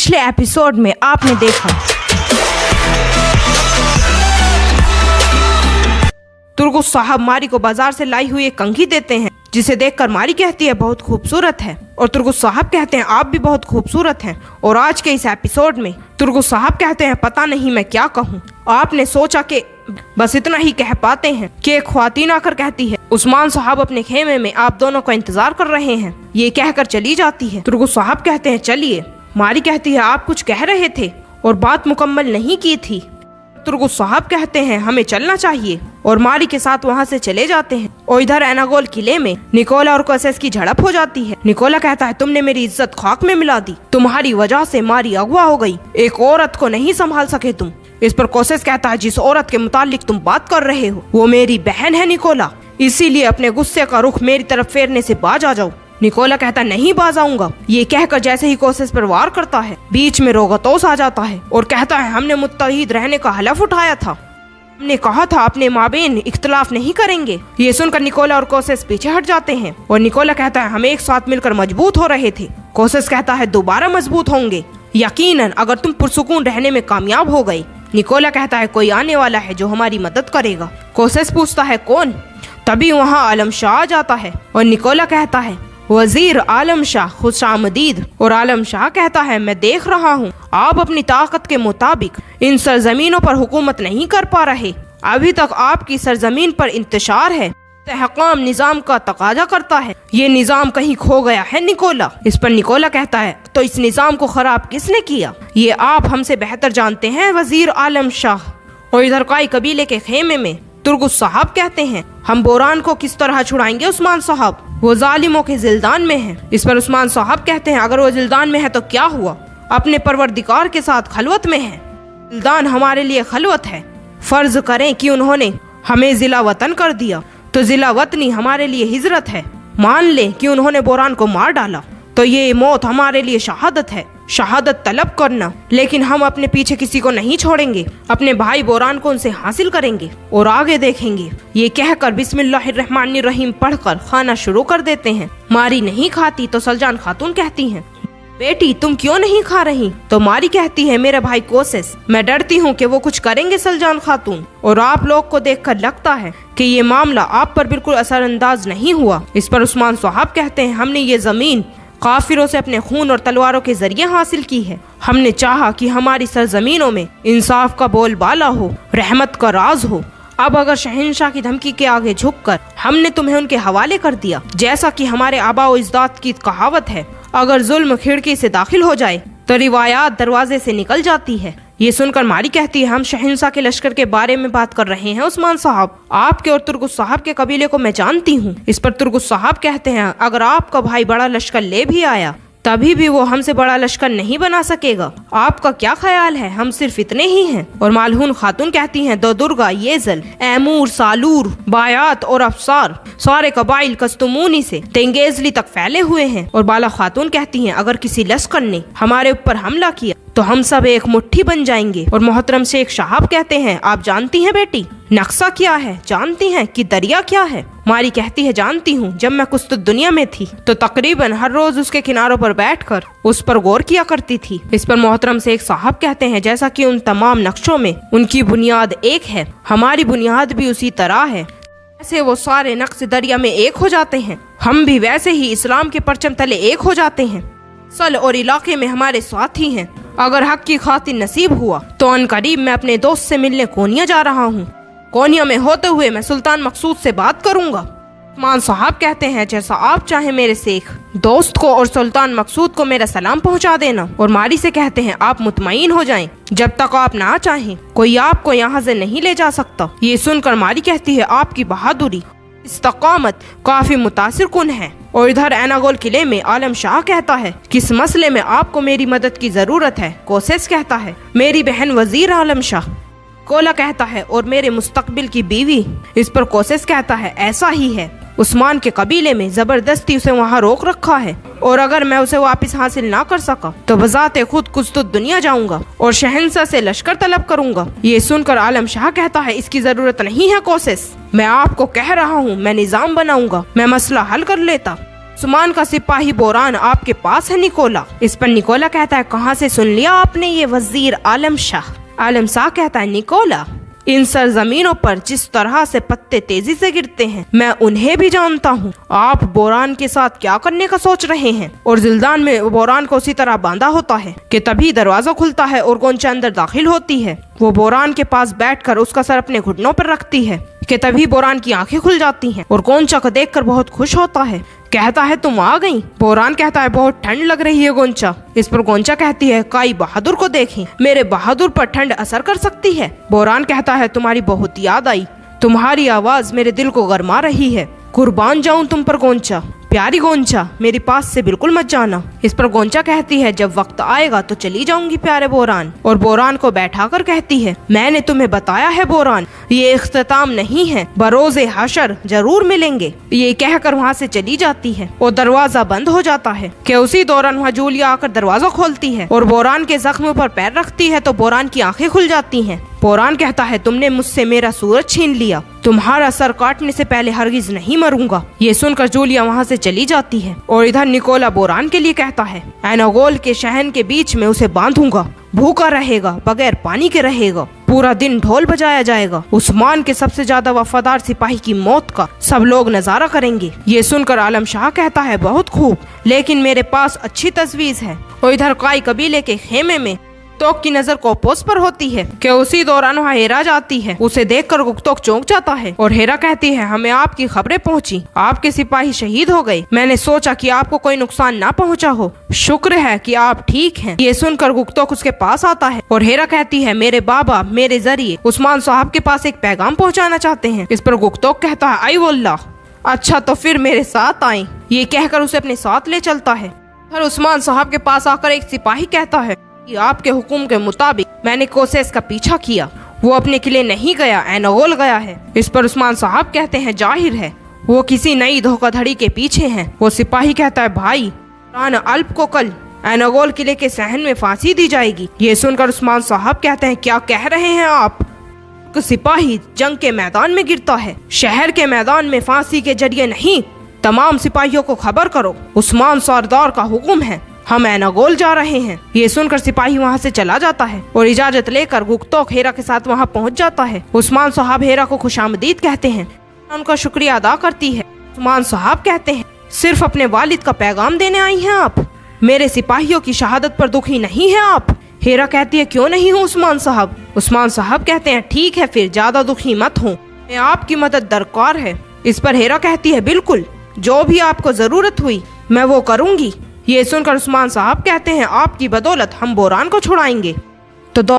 पिछले एपिसोड में आपने देखा तुर्गुस साहब मारी को बाजार से लाई हुई एक कंघी देते हैं, जिसे देखकर मारी कहती है बहुत खूबसूरत है, और तुर्गुस साहब कहते हैं आप भी बहुत खूबसूरत हैं। और आज के इस एपिसोड में तुर्गुस साहब कहते हैं पता नहीं मैं क्या कहूँ। आपने सोचा कि बस इतना ही कह पाते हैं कि एक ख्वातीन आकर कहती है उस्मान साहब अपने खेमे में आप दोनों का इंतजार कर रहे हैं। ये कहकर चली जाती है। तुर्गुस साहब कहते हैं चलिए। मारी कहती है आप कुछ कह रहे थे और बात मुकम्मल नहीं की थी। तुर्गुस साहब कहते हैं हमें चलना चाहिए, और मारी के साथ वहाँ से चले जाते हैं। और इधर एनागोल किले में निकोला और कोसेस की झड़प हो जाती है। निकोला कहता है तुमने मेरी इज्जत खाक में मिला दी, तुम्हारी वजह से मारी अगवा हो गई, एक औरत को नहीं संभाल सके तुम। इस पर कोसेस कहता है जिस औरत के मुतालिक तुम बात कर रहे हो वो मेरी बहन है निकोला, इसीलिए अपने गुस्से का रुख मेरी तरफ फेरने से बाज आ जाओ। निकोला कहता नहीं बाज आऊंगा। ये कहकर जैसे ही कोसेस पर वार करता है बीच में रोगतोस आ जाता है और कहता है हमने मुत्तहीद रहने का हलफ उठाया था, हमने कहा था अपने माबेन इख्तलाफ नहीं करेंगे। ये सुनकर निकोला और कोसेस पीछे हट जाते हैं और निकोला कहता है हम एक साथ मिलकर मजबूत हो रहे थे। कोसेस कहता है दोबारा मजबूत होंगे यकीनन अगर तुम पुरसुकून रहने में कामयाब हो गए। निकोला कहता है कोई आने वाला है जो हमारी मदद करेगा। कोसेस पूछता है कौन? तभी वहाँ आलम शाह आ जाता है और निकोला कहता है वजीर आलम शाह खुशामदीद। और आलम शाह कहता है मैं देख रहा हूँ आप अपनी ताकत के मुताबिक इन सरजमीनों पर हुकूमत नहीं कर पा रहे, अभी तक आपकी सरजमीन पर इंतशार है, तहकाम निजाम का तकाजा करता है, ये निजाम कहीं खो गया है निकोला। इस पर निकोला कहता है तो इस निजाम को खराब किसने किया, ये आप हमसे बेहतर जानते हैं वजीर आलम शाह। और इधर काई कबीले के खेमे में तुर्गुस साहब कहते हैं हम बोरान को किस तरह छुड़ाएंगे उस्मान साहब, वो जालिमों के जिल्दान में है। इस पर उस्मान साहब कहते हैं अगर वो जिल्दान में है तो क्या हुआ, अपने परवरदिगार के साथ खलवत में है, जिल्दान हमारे लिए खलवत है। फर्ज करें कि उन्होंने हमें जिला वतन कर दिया तो जिला वतनी हमारे लिए हिजरत है, मान लें कि उन्होंने बोरान को मार डाला तो ये मौत हमारे लिए शहादत है, शहादत तलब करना, लेकिन हम अपने पीछे किसी को नहीं छोड़ेंगे, अपने भाई बोरान को उनसे हासिल करेंगे और आगे देखेंगे। ये कहकर बिस्मिल्लाहिर्रहमानिर्रहीम पढ़कर खाना शुरू कर देते हैं। मारी नहीं खाती तो सलजान खातून कहती हैं बेटी तुम क्यों नहीं खा रही? तो मारी कहती है मेरे भाई कोसेस, मैं डरती हूँ कि वो कुछ करेंगे सलजान खातून, और आप लोग को देखकर लगता है कि ये मामला आप पर बिल्कुल असरअंदाज नहीं हुआ। इस पर उस्मान साहब कहते हैं हमने ये जमीन काफिरों से अपने खून और तलवारों के जरिए हासिल की है, हमने चाहा कि हमारी सरजमीनों में इंसाफ का बोलबाला हो, रहमत का राज हो। अब अगर शहंशाह की धमकी के आगे झुककर हमने तुम्हें उनके हवाले कर दिया, जैसा कि हमारे आबा व इज़्दाद की कहावत है अगर जुल्म खिड़की से दाखिल हो जाए तो रिवायात दरवाजे से निकल जाती है। ये सुनकर मारी कहती है हम शहंशाह के लश्कर के बारे में बात कर रहे हैं उस्मान साहब, आपके और तुर्गुस साहब के कबीले को मैं जानती हूँ। इस पर तुर्गुस साहब कहते हैं अगर आपका भाई बड़ा लश्कर ले भी आया तभी भी वो हमसे बड़ा लश्कर नहीं बना सकेगा, आपका क्या ख्याल है, हम सिर्फ इतने ही हैं। और मालहून खातून कहती हैं दो दुर्गा येजल ऐमूर सालूर बायात और अफसार सारे कबाइल कस्तुमूनी से तेंगेजली तक फैले हुए हैं। और बाला खातून कहती हैं अगर किसी लश्कर ने हमारे ऊपर हमला किया तो हम सब एक मुट्ठी बन जाएंगे। और मोहतरम शेख साहब कहते हैं आप जानती हैं बेटी नक्शा क्या है, जानती हैं कि दरिया क्या है? मारी कहती है जानती हूँ, जब मैं कुछ तो दुनिया में थी तो तकरीबन हर रोज उसके किनारों पर बैठकर उस पर गौर किया करती थी। इस पर मोहतरम शेख साहब कहते हैं जैसा कि उन तमाम नक्शों में उनकी बुनियाद एक है, हमारी बुनियाद भी उसी तरह है, ऐसे वो सारे नक्श दरिया में एक हो जाते हैं, हम भी वैसे ही इस्लाम के परचम तले एक हो जाते हैं। सल और इलाके में हमारे साथी हैं, अगर हक की खातिर नसीब हुआ तो अनकरीब मैं अपने दोस्त से मिलने कोनिया जा रहा हूँ, कोनिया में होते हुए मैं सुल्तान मकसूद से बात करूंगा। उस्मान साहब कहते हैं जैसा आप चाहे मेरे शेख, दोस्त को और सुल्तान मकसूद को मेरा सलाम पहुंचा देना। और मारी से कहते हैं आप मुतमईन हो जाएं, जब तक आप ना चाहें कोई आपको यहाँ से नहीं ले जा सकता। ये सुनकर मारी कहती है आपकी बहादुरी इस्तकामत काफी मुतासिर कुन है। और इधर एनागोल किले में आलम शाह कहता है किस मसले में आपको मेरी मदद की जरूरत है? कोसेस कहता है मेरी बहन वजीर आलम शाह। कोला कहता है और मेरे मुस्तकबिल की बीवी। इस पर कोसेस कहता है ऐसा ही है, उस्मान के कबीले में जबरदस्ती उसे वहाँ रोक रखा है, और अगर मैं उसे वापस हासिल ना कर सका तो बजाते खुद कुछ तो दुनिया जाऊंगा और शहंशाह से लश्कर तलब करूंगा। ये सुनकर आलम शाह कहता है इसकी जरूरत नहीं है कोसेस, मैं आपको कह रहा हूँ मैं निजाम बनाऊंगा, मैं मसला हल कर लेता। उस्मान का सिपाही बोरान आपके पास है निकोला। इस पर निकोला कहता है कहाँ से सुन लिया आपने ये वजीर आलम शाह। आलम शाह कहता है निकोला, इन सरजमीनों पर जिस तरह से पत्ते तेजी से गिरते हैं मैं उन्हें भी जानता हूँ। आप बोरान के साथ क्या करने का सोच रहे हैं। और जिल्दान में बोरान को उसी तरह बांधा होता है कि तभी दरवाजा खुलता है और गोंचा अंदर दाखिल होती है। वो बोरान के पास बैठकर उसका सर अपने घुटनों पर रखती है कि तभी बोरान की आंखें खुल जाती हैं और गोंचा को देखकर बहुत खुश होता है। कहता है तुम आ गई। बोरान कहता है बहुत ठंड लग रही है गोंचा। इस पर गोंचा कहती है काई बहादुर को देखें, मेरे बहादुर पर ठंड असर कर सकती है। बोरान कहता है तुम्हारी बहुत याद आई, तुम्हारी आवाज मेरे दिल को गरमा रही है। कुर्बान जाऊं तुम पर गोंचा, प्यारी गोंचा, मेरे पास से बिल्कुल मत जाना। इस पर गोंचा कहती है जब वक्त आएगा तो चली जाऊंगी प्यारे बोरान। और बोरान को बैठाकर कहती है मैंने तुम्हें बताया है बोरान, ये इख्तिताम नहीं है, बरोज़े हशर जरूर मिलेंगे। ये कहकर वहाँ से चली जाती है और दरवाजा बंद हो जाता है कि उसी दौरान वहाँ जूलिया आकर दरवाजा खोलती है और बोरान के जख्म पर पैर रखती है तो बोरान की आंखें खुल जाती हैं। बोरान कहता है तुमने मुझसे मेरा सूरज छीन लिया, तुम्हारा सर काटने से पहले हरगिज नहीं मरूंगा। ये सुनकर जूलिया वहाँ से चली जाती है और इधर निकोला बोरान के लिए कहता है एनागोल के शहर के बीच में उसे बांधूंगा, भूखा रहेगा, बगैर पानी के रहेगा, पूरा दिन ढोल बजाया जाएगा। उस्मान के सबसे ज्यादा वफादार सिपाही की मौत का सब लोग नजारा करेंगे। ये सुनकर आलम शाह कहता है बहुत खूब, लेकिन मेरे पास अच्छी तजवीज है। और इधर काई कबीले के खेमे में गुक्तोक की नजर कोपोस पर होती है कि उसी दौरान वहाँ हेरा जाती है। उसे देखकर गुक्तोक चौंक जाता है और हेरा कहती है हमें आपकी खबरें पहुँची, आपके सिपाही शहीद हो गए। मैंने सोचा कि आपको कोई नुकसान ना पहुँचा हो, शुक्र है कि आप ठीक हैं। ये सुनकर गुक्तोक उसके पास आता है और हेरा कहती है मेरे बाबा मेरे जरिए उस्मान साहब के पास एक पैगाम पहुँचाना चाहते हैं। इस पर गुक्तोक कहता है आई वल्लाह, अच्छा तो फिर मेरे साथ आए। ये कहकर उसे अपने साथ ले चलता है। फिर उस्मान साहब के पास आकर एक सिपाही कहता है आपके हुक्म के मुताबिक मैंने कोसेस का पीछा किया, वो अपने किले नहीं गया, एनागोल गया है। इस पर उस्मान साहब कहते हैं जाहिर है वो किसी नई धोखाधड़ी के पीछे हैं। वो सिपाही कहता है भाई अल्प को कल एनागोल किले के सहन में फांसी दी जाएगी। ये सुनकर उस्मान साहब कहते हैं क्या कह रहे हैं आप। सिपाही जंग के मैदान में गिरता है, शहर के मैदान में फांसी के जरिए नहीं। तमाम सिपाहियों को खबर करो, उस्मान सरदार का हुक्म है, हम एनागोल जा रहे हैं। ये सुनकर सिपाही वहाँ से चला जाता है और इजाजत लेकर गुक्तोक हेरा के साथ वहाँ पहुँच जाता है। उस्मान साहब हेरा को खुशामदीद कहते हैं, उनका शुक्रिया अदा करती है। उस्मान साहब कहते हैं सिर्फ अपने वालिद का पैगाम देने आई हैं आप, मेरे सिपाहियों की शहादत पर दुखी नहीं है आप। हेरा कहती है क्यों नहीं हूँ उस्मान साहब। उस्मान साहब कहते हैं ठीक है फिर ज्यादा दुखी मत हो, मैं आपकी मदद दरकार है। इस पर हेरा कहती है बिल्कुल, जो भी आपको जरूरत हुई मैं वो करूँगी। ये सुनकर उस्मान साहब कहते हैं आपकी बदौलत हम बोरान को छुड़ाएंगे।